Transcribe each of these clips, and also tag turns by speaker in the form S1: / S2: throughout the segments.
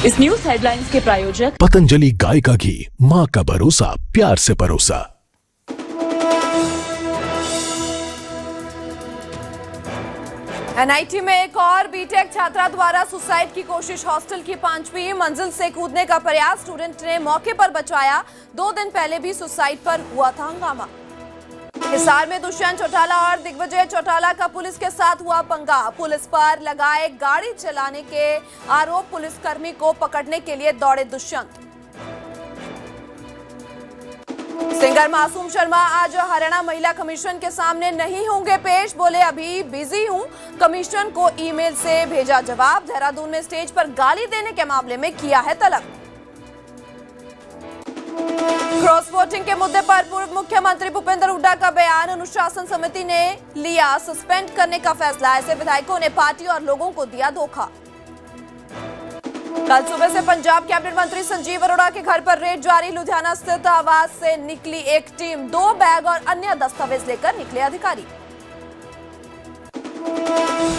S1: इस news headlines के प्रायोजक
S2: पतंजलि गाय का घी, माँ का भरोसा, प्यार से परोसा।
S3: एनआईटी में एक और बीटेक छात्रा द्वारा सुसाइड की कोशिश। हॉस्टल की 5वीं मंजिल से कूदने का प्रयास, स्टूडेंट ने मौके पर बचाया। 2 दिन पहले भी सुसाइड पर हुआ था हंगामा। हिसार में दुष्यंत चौटाला और दिग्विजय चौटाला का पुलिस के साथ हुआ पंगा। पुलिस पर लगाए गाड़ी चलाने के आरोप, पुलिसकर्मी को पकड़ने के लिए दौड़े दुष्यंत। सिंगर मासूम शर्मा आज हरियाणा महिला कमीशन के सामने नहीं होंगे पेश। बोले अभी बिजी हूं, कमीशन को ईमेल से भेजा जवाब। देहरादून में स्टेज पर गाली देने के मामले में किया है तलब। क्रॉस वोटिंग के मुद्दे पर पूर्व मुख्यमंत्री भूपेंद्र हुड्डा का बयान। अनुशासन समिति ने लिया सस्पेंड करने का फैसला। ऐसे विधायकों ने पार्टी और लोगों को दिया धोखा। कल सुबह से पंजाब कैबिनेट मंत्री संजीव अरोड़ा के घर पर रेड जारी। लुधियाना स्थित आवास से निकली एक टीम, 2 बैग और अन्य दस्तावेज लेकर निकले अधिकारी।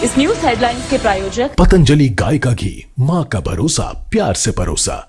S1: इस न्यूज हेडलाइंस के प्रायोजक
S2: पतंजलि गाय का घी, माँ का भरोसा, प्यार से परोसा।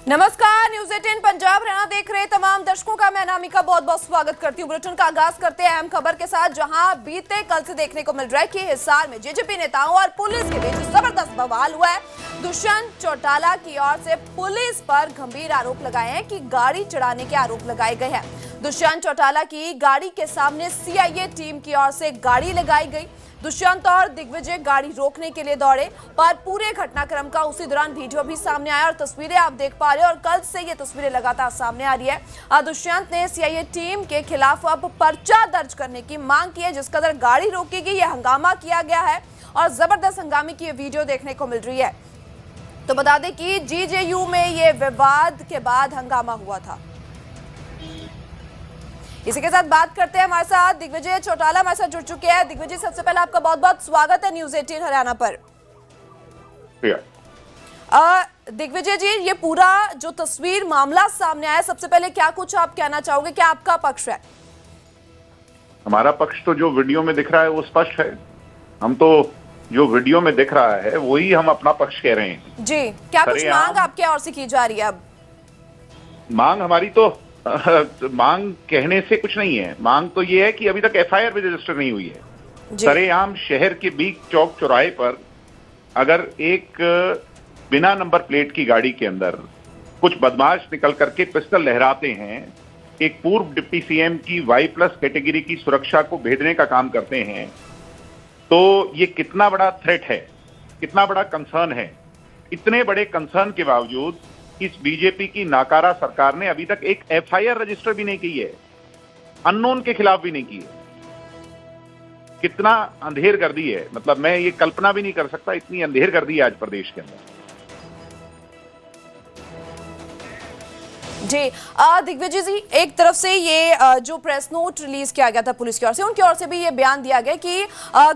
S3: नमस्कार, न्यूज 18 पंजाब हरियाणा देख रहे तमाम दर्शकों का मैं अनामिका बहुत बहुत स्वागत करती हूँ। बुलेटिन का आगाज करते हैं अहम खबर के साथ, जहां बीते कल से देखने को मिल रहा है कि हिसार में जेजेपी नेताओं और पुलिस के बीच जबरदस्त बवाल हुआ है। दुष्यंत चौटाला की ओर से पुलिस पर गंभीर आरोप लगाए हैं कि गाड़ी चढ़ाने के आरोप लगाए गए हैं। दुष्यंत चौटाला की गाड़ी के सामने सीआईए टीम की ओर से गाड़ी लगाई गई। दुष्यंत और दिग्विजय गाड़ी रोकने के लिए दौड़े, पर पूरे घटनाक्रम का उसी दौरान वीडियो भी सामने आया और तस्वीरें आप देख पा रहे हो। और कल से ये तस्वीरें लगातार सामने आ रही है। दुष्यंत ने सीआईए टीम के खिलाफ अब पर्चा दर्ज करने की मांग की है। जिस कदर गाड़ी रोकी गई, यह हंगामा किया गया है और जबरदस्त हंगामे की ये वीडियो देखने को मिल रही है। तो बता दें कि जीजेयू में ये विवाद के बाद हंगामा हुआ था। इसी के साथ बात करते हैं, हमारे साथ दिग्विजय चौटाला हमारे साथ जुड़ चुके हैं। दिग्विजय, सबसे पहले आपका बहुत बहुत स्वागत है न्यूज 18 हरियाणा पर। दिग्विजय जी, ये पूरा जो तस्वीर मामला सामने आया, सबसे पहले क्या कुछ आप कहना चाहोगे, क्या आपका पक्ष है?
S4: हमारा पक्ष तो जो वीडियो में दिख रहा है वो स्पष्ट है। हम तो जो वीडियो में दिख रहा है वही हम अपना पक्ष कह रहे हैं।
S3: जी, क्या कुछ मांग आपके ओर से की जा रही है? अब
S4: मांग हमारी तो मांग कहने से कुछ नहीं है। मांग तो ये है कि अभी तक एफआईआर भी रजिस्टर नहीं हुई है। सरेआम शहर के बीच चौक चौराहे पर अगर एक बिना नंबर प्लेट की गाड़ी के अंदर कुछ बदमाश निकल करके पिस्टल लहराते हैं, एक पूर्व डिप्टी सीएम की Y+ कैटेगरी की सुरक्षा को भेदने का काम करते हैं, तो ये कितना बड़ा थ्रेट है, कितना बड़ा कंसर्न है। इतने बड़े कंसर्न के बावजूद इस बीजेपी की नाकारा सरकार ने अभी तक एक एफआईआर रजिस्टर भी नहीं की है, अननोन के खिलाफ भी नहीं की है। कितना अंधेरगर्दी है, मतलब मैं ये कल्पना भी नहीं कर सकता, इतनी अंधेरगर्दी है आज प्रदेश के अंदर।
S3: जी, दिग्विजय जी, एक तरफ से ये जो प्रेस नोट रिलीज किया गया था पुलिस की ओर से, उनकी ओर से भी ये बयान दिया गया कि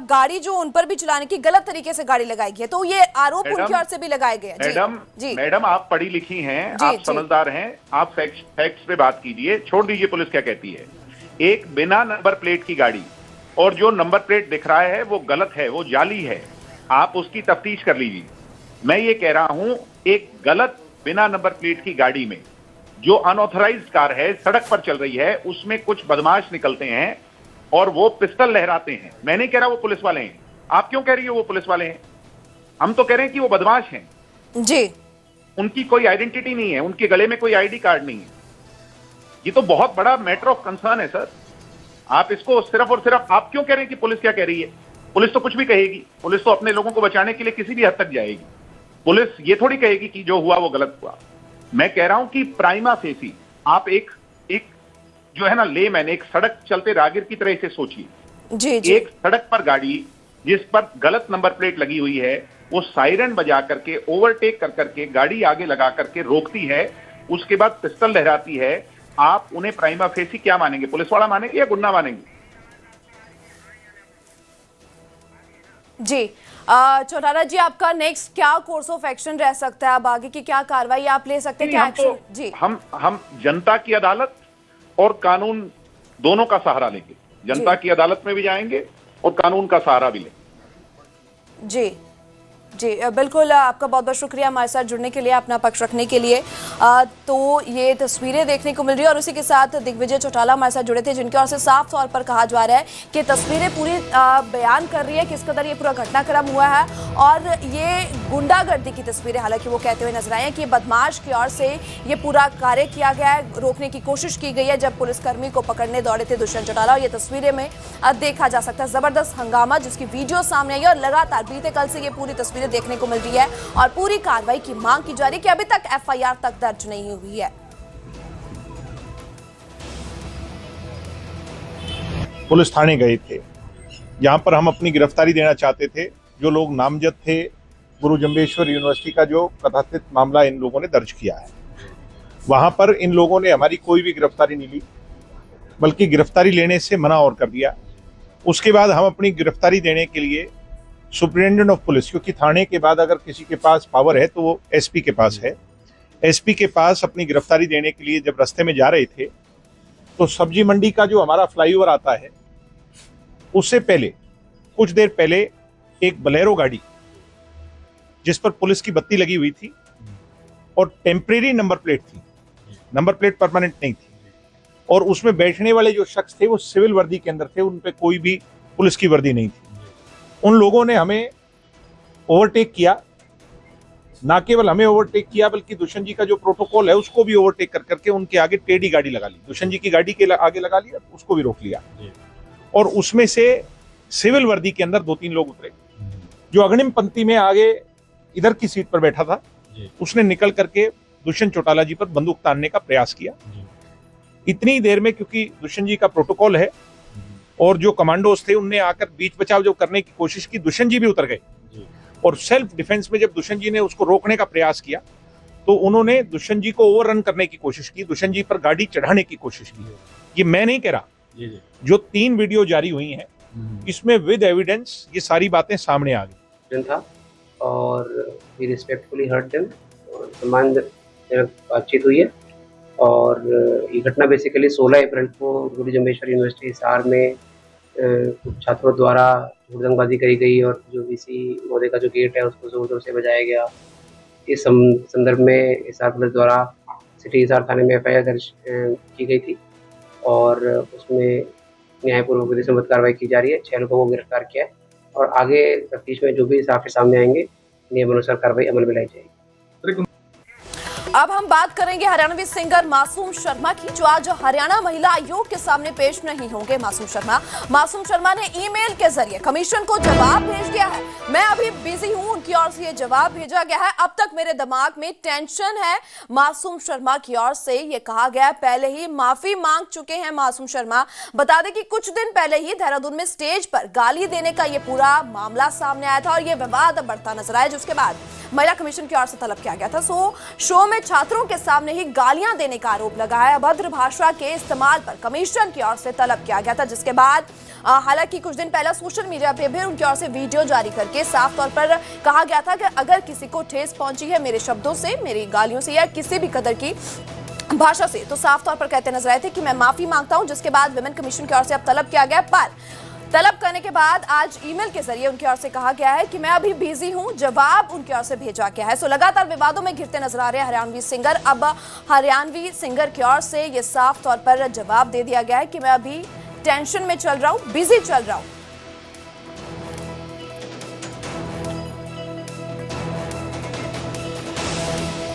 S3: गाड़ी जो उन पर भी चलाने की गलत तरीके से गाड़ी लगाई गई है, तो ये आरोप उनकी ओर से भी लगाए गए।
S4: मैडम आप पढ़ी लिखी हैं, आप समझदार हैं, आप फैक्ट्स पे बात कीजिए, छोड़ दीजिए पुलिस क्या कहती है। एक बिना नंबर प्लेट की गाड़ी, और जो नंबर प्लेट दिख रहा है वो गलत है, वो जाली है, आप उसकी तफ्तीश कर लीजिए। मैं ये कह रहा हूं, एक गलत बिना नंबर प्लेट की गाड़ी में जो अनऑथराइज्ड कार है, सड़क पर चल रही है, उसमें कुछ बदमाश निकलते हैं और वो पिस्टल लहराते हैं। मैं नहीं कह रहा वो पुलिस वाले हैं, आप क्यों कह रही हो वो पुलिस वाले हैं? हम तो कह रहे हैं कि वो बदमाश हैं
S3: जी।
S4: उनकी कोई आइडेंटिटी नहीं है, उनके गले में कोई आईडी कार्ड नहीं है। ये तो बहुत बड़ा मैटर ऑफ कंसर्न है सर। आप इसको सिर्फ और सिर्फ आप क्यों कह रहे हैं कि पुलिस क्या कह रही है? पुलिस तो कुछ भी कहेगी, पुलिस तो अपने लोगों को बचाने के लिए किसी भी हद तक जाएगी। पुलिस ये थोड़ी कहेगी कि जो हुआ वो गलत हुआ। मैं कह रहा हूं कि प्राइमा फेसी आप एक जो है ना लेमैन, एक सड़क चलते राहगीर की तरह से सोचिए। एक सड़क पर गाड़ी जिस पर गलत नंबर प्लेट लगी हुई है, वो सायरन बजा करके ओवरटेक कर करके गाड़ी आगे लगा करके रोकती है, उसके बाद पिस्टल लहराती है। आप उन्हें प्राइमा फेसी क्या मानेंगे? पुलिस वाला मानेंगे या गुंडा मानेंगे?
S3: जी, चौटाला जी, आपका नेक्स्ट क्या कोर्स ऑफ एक्शन रह सकता है? अब आगे की क्या कार्रवाई आप ले सकते हैं, क्या एक्शन? जी,
S4: हम जनता की अदालत और कानून दोनों का सहारा लेंगे, जनता की अदालत में भी जाएंगे और कानून का सहारा भी लेंगे।
S3: जी जी बिल्कुल, आपका बहुत बहुत शुक्रिया हमारे साथ जुड़ने के लिए, अपना पक्ष रखने के लिए। तो ये तस्वीरें देखने को मिल रही है और उसी के साथ दिग्विजय चौटाला हमारे साथ जुड़े थे, जिनकी ओर से साफ तौर पर कहा जा रहा है कि तस्वीरें पूरी बयान कर रही है किस कदर ये पूरा घटनाक्रम हुआ है और ये गुंडागर्दी की तस्वीरें हालांकि वो कहते हुए नजर आए हैं कि बदमाश की ओर से ये पूरा कार्य किया गया है, रोकने की कोशिश की गई है जब पुलिसकर्मी को पकड़ने दौड़े थे दुष्यंत चौटाला। और ये तस्वीरें में देखा जा सकता है जबरदस्त हंगामा जिसकी वीडियो सामने आई है और लगातार बीते कल से ये पूरी तस्वीरें देखने को मिल रही है और पूरी कार्रवाई की मांग की जा रही है कि अभी तक एफआईआर तक दर्ज नहीं हुई है।
S5: पुलिस थाने गए थे, यहाँ पर हम अपनी गिरफ्तारी देना चाहते थे। जो लोग नामजद थे, गुरु जम्बेश्वर यूनिवर्सिटी का जो कथित मामला इन लोगों ने दर्ज किया है, वहां पर इन लोगों ने हमारी कोई भी गिरफ्तारी नहीं ली, बल्कि गिरफ्तारी लेने से मना और कर दिया। उसके बाद हम अपनी गिरफ्तारी देने के लिए सुप्रिटेंडेंट ऑफ पुलिस, क्योंकि थाने के बाद अगर किसी के पास पावर है तो वो एसपी के पास है, एसपी के पास अपनी गिरफ्तारी देने के लिए जब रास्ते में जा रहे थे तो सब्जी मंडी का जो हमारा फ्लाईओवर आता है उससे पहले कुछ देर पहले एक बलेरो गाड़ी जिस पर पुलिस की बत्ती लगी हुई थी और टेम्परेरी नंबर प्लेट थी, नंबर प्लेट परमानेंट नहीं थी, और उसमें बैठने वाले जो शख्स थे वो सिविल वर्दी के अंदर थे, उन पे कोई भी पुलिस की वर्दी नहीं थी। उन लोगों ने हमें ओवरटेक किया, ना केवल हमें ओवरटेक किया बल्कि दुष्यंत जी का जो प्रोटोकॉल है उसको भी ओवरटेक कर करके उनके आगे टेढ़ी गाड़ी लगा ली, दुष्यंत जी की गाड़ी के आगे लगा लिया, उसको भी रोक लिया। और उसमें से सिविल वर्दी के अंदर 2-3 लोग उतरे। जो अग्रिम पंक्ति में आगे इधर की सीट पर बैठा था उसने निकल करके दुष्यंत चौटाला जी पर बंदूक तानने का प्रयास किया। इतनी देर में, क्योंकि दुष्यंत जी का प्रोटोकॉल है और जो कमांडोज थे उनने आकर बीच बचाव जो करने की कोशिश की, दुष्यंत जी भी उतर गए और सेल्फ डिफेंस में जब दुष्यंत जी ने उसको रोकने का प्रयास किया तो उन्होंने दुष्यंत जी को ओवररन करने की कोशिश की, दुष्यंत जी पर गाड़ी चढ़ाने की कोशिश की। ये मैं नहीं कह रहा, जो 3 वीडियो जारी हुई हैं इसमें विद एविडेंस ये सारी बातें सामने आ गई
S6: था और वी रिस्पेक्टफुली हर्ट देम, सम्मानजनक बातचीत हुई है। और ये घटना बेसिकली 16 अप्रैल को गुरु जम्बेश्वर यूनिवर्सिटी हिसार में कुछ छात्रों द्वारा हुड़दंगबाजी करी गई और जो वीसी महोदय का जो गेट है उसको जोर जोर से बजाया गया। इस संदर्भ में हिसार पुलिस द्वारा सिटी हिसार थाने में एफआईआर दर्ज की गई थी और उसमें न्यायपूर्वक विधि सम्मत कार्रवाई की जा रही है। 6 लोगों को गिरफ्तार किया है और आगे तफ्तीश में जो भी साफे सामने आएंगे नियमानुसार कार्रवाई अमल में लाई जाएगी।
S3: अब हम बात करेंगे हरियाणवी सिंगर मासूम शर्मा की, जो आज हरियाणा महिला आयोग के सामने पेश नहीं होंगे। मासूम शर्मा ने ईमेल के जरिए कमीशन को जवाब भेज दिया है। मैं अभी बिजी हूं, उनकी ओर से ये जवाब भेजा गया है। अब तक मेरे दिमाग में टेंशन है, मासूम शर्मा की ओर से ये कहा गया। पहले ही माफी मांग चुके हैं मासूम शर्मा। बता दें कि कुछ दिन पहले ही देहरादून में स्टेज पर गाली देने का ये पूरा मामला सामने आया था और ये विवाद बढ़ता नजर आया, जिसके बाद महिला कमीशन की ओर से तलब किया गया था। शो में छात्रों के सामने ही गालियां देने का आरोप लगा है। अभद्र भाषा के इस्तेमाल पर कमीशन की ओर से तलब किया गया था, जिसके बाद हालांकि कुछ दिन पहले सोशल मीडिया पे भी उनकी ओर से वीडियो जारी करके साफ तौर पर कहा गया था कि अगर किसी को ठेस पहुंची है मेरे शब्दों से, मेरी गालियों से या किसी भी कदर की भाषा से, तो साफ तौर पर कहते नजर आए थे कि मैं माफी मांगता हूं। जिसके बाद विमेन कमीशन की ओर से अब तलब किया गया, पर तलब करने के बाद आज ईमेल के जरिए उनकी ओर से कहा गया है कि मैं अभी बिजी हूं, जवाब उनकी ओर से भेजा गया है। सो लगातार विवादों में घिरते नजर आ रहे हैं हरियाणवी सिंगर। अब हरियाणवी सिंगर की ओर से ये साफ तौर पर जवाब दे दिया गया है कि मैं अभी टेंशन में चल रहा हूं, बिजी चल रहा हूं।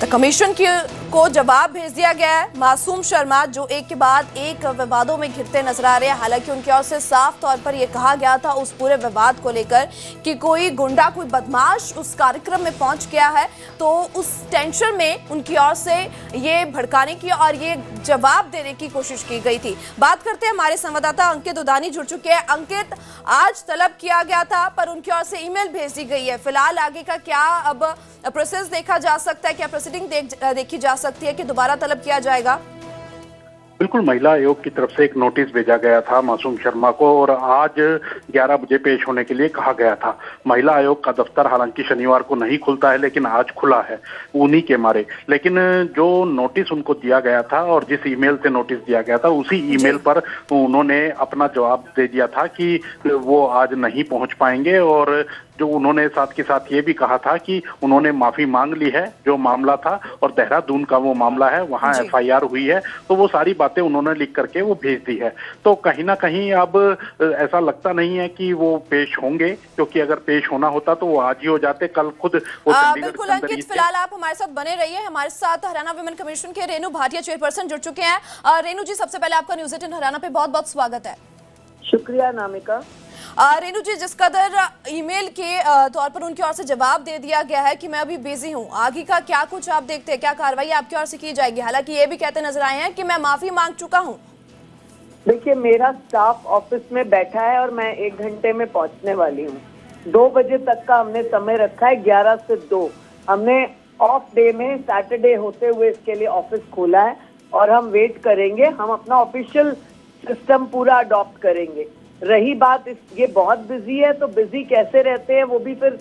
S3: तो कमीशन को जवाब भेज दिया गया है। मासूम शर्मा जो एक के बाद एक विवादों में घिरते नजर आ रहे हैं। हालांकि उनकी ओर से साफ तौर पर यह कहा गया था उस पूरे विवाद को लेकर कि कोई गुंडा, कोई बदमाश उस कार्यक्रम में पहुंच गया है, तो उस टेंशन में उनकी ओर से ये भड़काने की और ये जवाब देने की कोशिश की गई थी। बात करते हैं, हमारे संवाददाता अंकित उदानी जुड़ चुके हैं। अंकित, आज तलब किया गया था पर उनकी ओर से ईमेल भेज दी गई है। फिलहाल आगे का क्या अब प्रोसेस देखा जा सकता है, क्या प्रोसीडिंग देखी जा सकती है कि दोबारा तलब किया जाएगा?
S7: बिल्कुल, महिला आयोग की तरफ से एक नोटिस भेजा गया था मासूम शर्मा को और आज 11 बजे पेश होने के लिए कहा गया था। महिला आयोग का दफ्तर हालांकि शनिवार को नहीं खुलता है, लेकिन आज खुला है उन्हीं के मारे। लेकिन जो नोटिस उनको दिया गया था और जिस ईमेल से नोटिस दिया गया था, उसी ईमेल पर उन्होंने अपना जवाब दे दिया था कि वो आज नहीं पहुंच पाएंगे। और जो उन्होंने साथ के साथ ये भी कहा था कि उन्होंने माफी मांग ली है, जो मामला था और देहरादून का वो मामला है, वहां FIR हुई है, तो वो सारी बातें उन्होंने लिख करके वो भेज दी है। तो कहीं ना कहीं अब ऐसा लगता नहीं है कि वो पेश होंगे, क्योंकि अगर पेश होना होता तो वो आज ही हो जाते। कल खुद वो
S3: बिल्कुल अंकित, फिलहाल आप हमारे साथ बने रहिए। हमारे साथ हरियाणा वुमेन कमीशन के रेणु भाटिया चेयरपर्सन जुड़ चुके हैं। रेणु जी, सबसे पहले आपका न्यूज़ 18 हरियाणा पे बहुत बहुत स्वागत है।
S8: शुक्रिया नामिका।
S3: रेणु जी, जिस कदर ईमेल के तौर पर उनकी ओर से जवाब दे दिया गया है कि मैं अभी बिजी हूं, आगे का क्या कुछ आप देखते हैं, क्या कार्रवाई आपकी ओर से की जाएगी? हालांकि ये भी कहते नजर आए हैं कि मैं माफी मांग चुका हूं।
S8: देखिए, मेरा स्टाफ ऑफिस में बैठा है और मैं 1 घंटे में पहुंचने वाली हूं। 2 बजे तक का हमने समय रखा है, 11 से 2। हमने ऑफ डे में सैटरडे होते हुए इसके लिए ऑफिस खोला है और हम वेट करेंगे। हम अपना ऑफिशियल सिस्टम पूरा अडॉप्ट करेंगे। रही बात ये बहुत बिजी है, तो बिजी कैसे रहते हैं वो भी फिर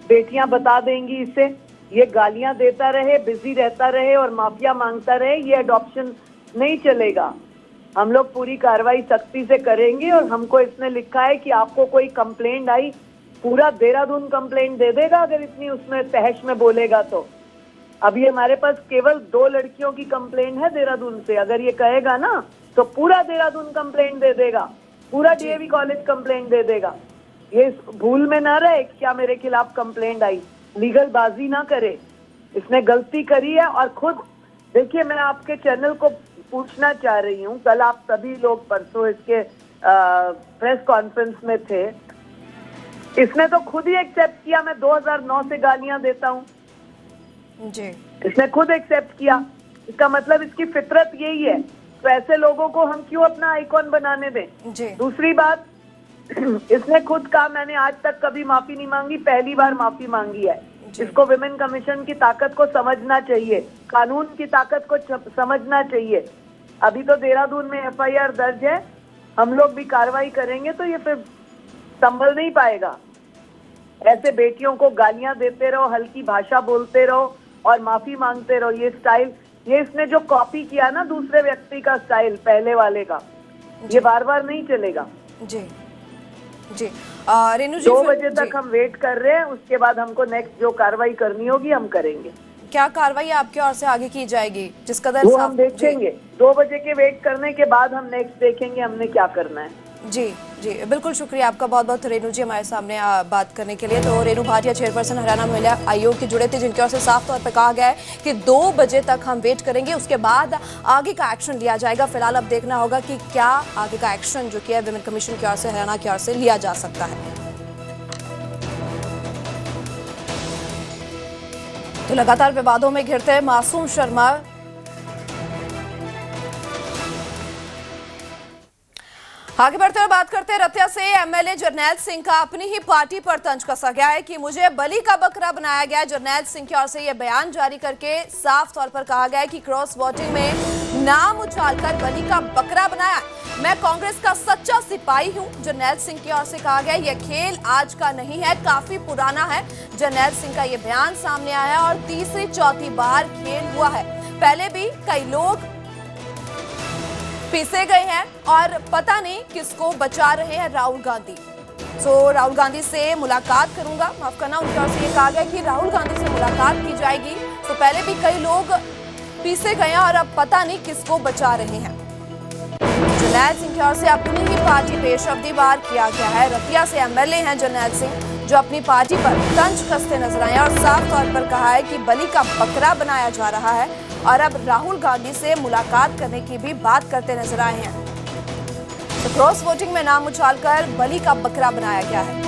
S8: बेटियां बता देंगी इसे। ये गालियां देता रहे, बिजी रहता रहे और माफिया मांगता रहे, ये अडॉप्शन नहीं चलेगा। हम लोग पूरी कार्रवाई सख्ती से करेंगे और हमको इसने लिखा है कि आपको कोई कंप्लेंट आई, पूरा देहरादून कंप्लेंट दे देगा अगर इतनी उसमें तहश में बोलेगा तो। अभी हमारे पास केवल 2 लड़कियों की कंप्लेंट है देहरादून से। अगर ये कहेगा ना तो पूरा देहरादून कंप्लेंट दे देगा, पूरा DAV कॉलेज कंप्लेंट दे देगा। ये भूल में ना रहे क्या मेरे खिलाफ कंप्लेंट आई, लीगल बाजी ना करे। इसने गलती करी है और खुद देखिए, मैं आपके चैनल को पूछना चाह रही हूँ, कल आप सभी लोग परसों इसके प्रेस कॉन्फ्रेंस में थे, इसने तो खुद ही एक्सेप्ट किया मैं 2009 से गालियां देता हूँ जी। इसने खुद एक्सेप्ट किया। इसका मतलब इसकी फितरत यही है। तो ऐसे लोगों को हम क्यों अपना आइकॉन बनाने दें जी। दूसरी बात, इसने खुद कहा मैंने आज तक कभी माफी नहीं मांगी, पहली बार माफी मांगी है। इसको विमेन कमीशन की ताकत को समझना चाहिए, कानून की ताकत को समझना चाहिए। अभी तो देहरादून में FIR दर्ज है, हम लोग भी कार्रवाई करेंगे तो ये फिर संभल नहीं पाएगा। ऐसे बेटियों को गालियां देते रहो, हल्की भाषा बोलते रहो और माफी मांगते रहो, ये स्टाइल, ये इसने जो कॉपी किया ना दूसरे व्यक्ति का स्टाइल पहले वाले का, ये बार बार नहीं चलेगा जी। जी रेणु जी, 2 बजे तक हम वेट कर रहे हैं, उसके बाद हमको नेक्स्ट जो कार्रवाई करनी होगी हम करेंगे।
S3: क्या कार्रवाई आपकी ओर से आगे की जाएगी जिस कदर
S8: वो हम देखेंगे। 2 बजे के वेट करने के बाद हम नेक्स्ट देखेंगे हमने क्या करना है।
S3: जी जी, बिल्कुल शुक्रिया आपका बहुत बहुत रेणु जी हमारे सामने बात करने के लिए। तो रेणु भाटिया चेयरपर्सन हरियाणा महिला आयोग के जुड़े थे, जिनकी ओर से साफ तौर पर कहा गया है कि 2 बजे तक हम वेट करेंगे, उसके बाद आगे का एक्शन लिया जाएगा। फिलहाल अब देखना होगा कि क्या आगे का एक्शन जो कि है विमेन कमीशन की ओर से, हरियाणा की ओर से लिया जा सकता है। तो लगातार विवादों में घिरते हैं मासूम शर्मा। आगे बढ़ते हुए बात करते हैं रतिया से। MLA जरनैल सिंह का अपनी ही पार्टी पर तंज कसा गया है कि मुझे बलि का बकरा बनाया गया है। जरनैल सिंह की ओर से यह बयान जारी करके साफ तौर पर कहा गया है कि क्रॉस वोटिंग में नाम उछालकर बलि का बकरा बनाया। मैं कांग्रेस का सच्चा सिपाही हूं, जरनैल सिंह की ओर से कहा गया। यह खेल आज का नहीं है, काफी पुराना है। जरनैल सिंह का यह बयान सामने आया और तीसरी चौथी बार खेल हुआ है। पहले भी कई लोग पीसे गए हैं और पता नहीं किसको बचा रहे हैं राहुल गांधी। राहुल गांधी से मुलाकात करूंगा, माफ करना, उनकी ओर से ये कहा गया कि राहुल गांधी से मुलाकात की जाएगी। तो पहले भी कई लोग पीसे गए हैं और अब पता नहीं किसको बचा रहे हैं। जरनैल सिंह की ओर से अपनी ही पार्टी बेशब्दी वार किया गया है। रतिया से MLA हैं जरनैल सिंह, जो अपनी पार्टी पर तंज कसते नजर आए और साफ तौर पर कहा है कि बलि का बकरा बनाया जा रहा है और अब राहुल गांधी से मुलाकात करने की भी बात करते नजर आए हैं। तो क्रॉस वोटिंग में नाम उछालकर बलि का बकरा बनाया गया है।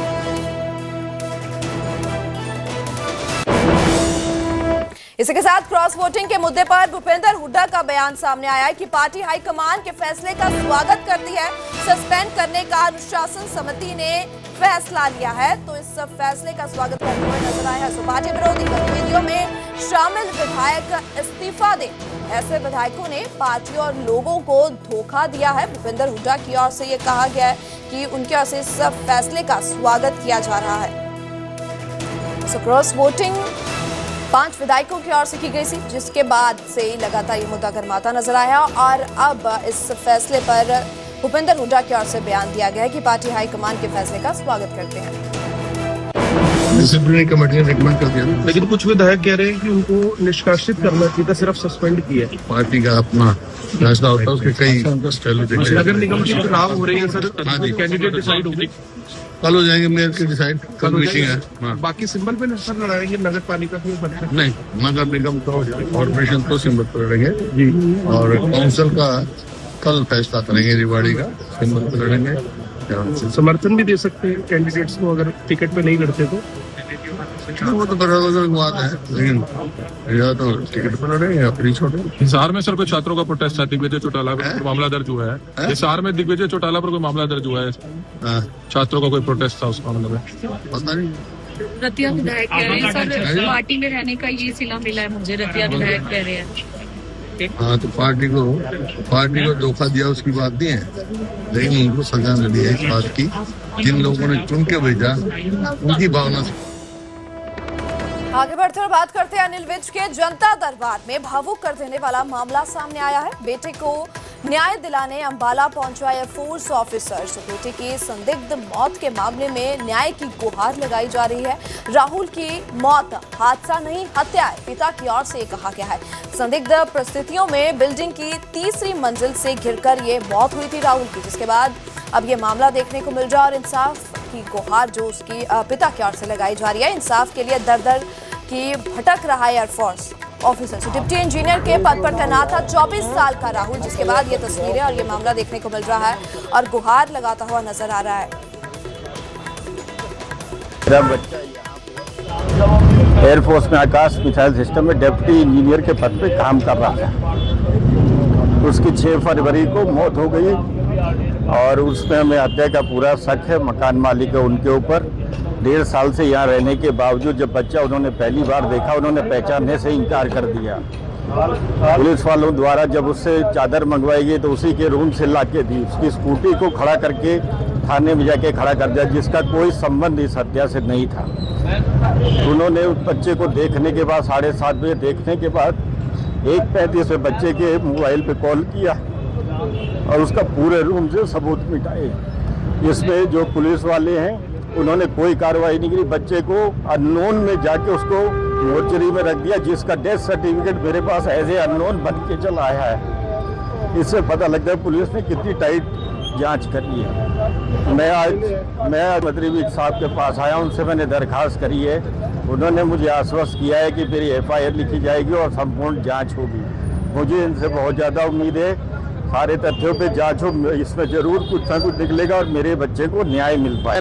S3: इसी के साथ क्रॉस वोटिंग के मुद्दे पर भूपेंद्र हुड्डा का बयान सामने आया है कि पार्टी हाईकमान के फैसले का स्वागत करती है। सस्पेंड करने का अनुशासन समिति ने फैसला लिया है, तो इस फैसले का स्वागत करते हुए नजर आए हैं। पार्टी विरोधी गतिविधियों में शामिल विधायक इस्तीफा दें। ऐसे विधायकों ने पार्टी और लोगों को धोखा दिया है। भूपेंद्र हुड्डा की ओर से ये कहा गया है कि उनके ओर से इस फैसले का स्वागत किया जा रहा है। क्रॉस वोटिंग 5 विधायकों की ओर से की गई थी, जिसके बाद से लगातार ये मुद्दा गर्माता नजर आया और अब इस फैसले पर भूपेंद्र हुड्डा की ओर से बयान दिया गया है कि पार्टी हाईकमान के फैसले का स्वागत करते हैं।
S9: डिसिप्लिनरी कमेटी ने रिकमेंड कर दिया, लेकिन कुछ विधायक कह रहे हैं कि उनको निष्कासित करना चाहिए, सिर्फ सस्पेंड किया। पार्टी का अपना फैसला होता है, उसके कई नगर निगम के चुनाव हो रहे हैं सर, कैंडिडेट डिसाइड होंगे, कल हो जाएंगे। मेयर के डिसाइड कल मीटिंग है। बाकी सिंबल पे सर लड़ाएंगे, नगर पालिका नहीं, नगर निगम तो कॉर्पोरेशन तो सिंबल पर लड़ेंगे जी, और काउंसिल का कल फैसला करेंगे, रिवाड़ी का सिंबल पर लड़ेंगे। समर्थन भी दे सकते हैं कैंडिडेट्स को अगर टिकट पे नहीं लड़ते तो, वो तो बात है, लेकिन या तो टिकट पर लड़े या फ्री छोड़े।
S10: हिसार में सर कोई छात्रों का प्रोटेस्ट है, दिग्विजय चौटाला पर मामला दर्ज हुआ है। हिसार में दिग्विजय चौटाला पर कोई मामला दर्ज हुआ है, छात्रों का कोई प्रोटेस्ट था उस मामले में, पता नहीं।
S11: रतिया विधायक कह रहे हैं सर, पार्टी में रहने का ये सिला मिला है मुझे, रतिया विधायक कह रहे हैं।
S9: हाँ, तो पार्टी को धोखा दिया उसकी बात नहीं है, लेकिन उनको सजा मिली है इस बात की, जिन लोगों ने चुन के भेजा उनकी भावना से।
S3: आगे बढ़ते हुए बात करते हैं अनिल विज के जनता दरबार में भावुक कर देने वाला मामला सामने आया है। बेटे को न्याय दिलाने अंबाला पहुंचा एयरफोर्स ऑफिसर। बेटे की संदिग्ध मौत के मामले में न्याय की गुहार लगाई जा रही है। राहुल की मौत हादसा नहीं हत्या है, पिता की ओर से कहा गया है। संदिग्ध परिस्थितियों में बिल्डिंग की 3री मंजिल से गिरकर ये मौत हुई थी राहुल की, जिसके बाद अब ये मामला देखने को मिल रहा है और इंसाफ की गुहार जो उसकी पिता की ओर से लगाई जा रही है। इंसाफ के लिए दर दर की भटक रहा है एयरफोर्स ऑफिसर। डिप्टी इंजीनियर के पद पर तैनात था 24 साल का राहुल, जिसके बाद ये तस्वीरें और ये मामला देखने को मिल रहा है और गुहार लगाता हुआ नजर आ रहा है।
S12: मेरा बच्चा एयरफोर्स में आकाश मिसाइल सिस्टम में डिप्टी इंजीनियर के पद पे काम कर रहा था। उसकी 6 फरवरी को मौत हो गई और उसमें हमें हत्या का पूरा शक है। मकान मालिक है उनके ऊपर। 1.5 साल से यहाँ रहने के बावजूद जब बच्चा उन्होंने पहली बार देखा, उन्होंने पहचानने से इनकार कर दिया। पुलिस वालों द्वारा जब उससे चादर मंगवाई गई तो उसी के रूम से लाके दी। उसकी स्कूटी को खड़ा करके थाने में जाके खड़ा कर दिया, जिसका कोई संबंध इस हत्या से नहीं था। उन्होंने उस बच्चे को देखने के बाद 7:30 बजे देखने के बाद 1:35 में बच्चे के मोबाइल पे कॉल किया और उसका पूरे रूम से सबूत मिटाए। इसमें जो पुलिस वाले हैं उन्होंने कोई कार्रवाई नहीं की। बच्चे को अननोन में जाके उसको मोर्चरी में रख दिया, जिसका डेथ सर्टिफिकेट मेरे पास एज ए अननोन बन के चला आया है। इससे पता लगता है पुलिस ने कितनी टाइट जांच करी है। मैं आज मंत्री विज साहब के पास आया, उनसे मैंने दरखास्त करी है। उन्होंने मुझे आश्वस्त किया है कि मेरी FIR लिखी जाएगी और संपूर्ण जाँच होगी। मुझे इनसे बहुत ज़्यादा उम्मीद है, सारे तथ्यों पे जांच हो, इसमें जरूर कुछ ना कुछ निकलेगा और मेरे बच्चे को न्याय मिल पाए।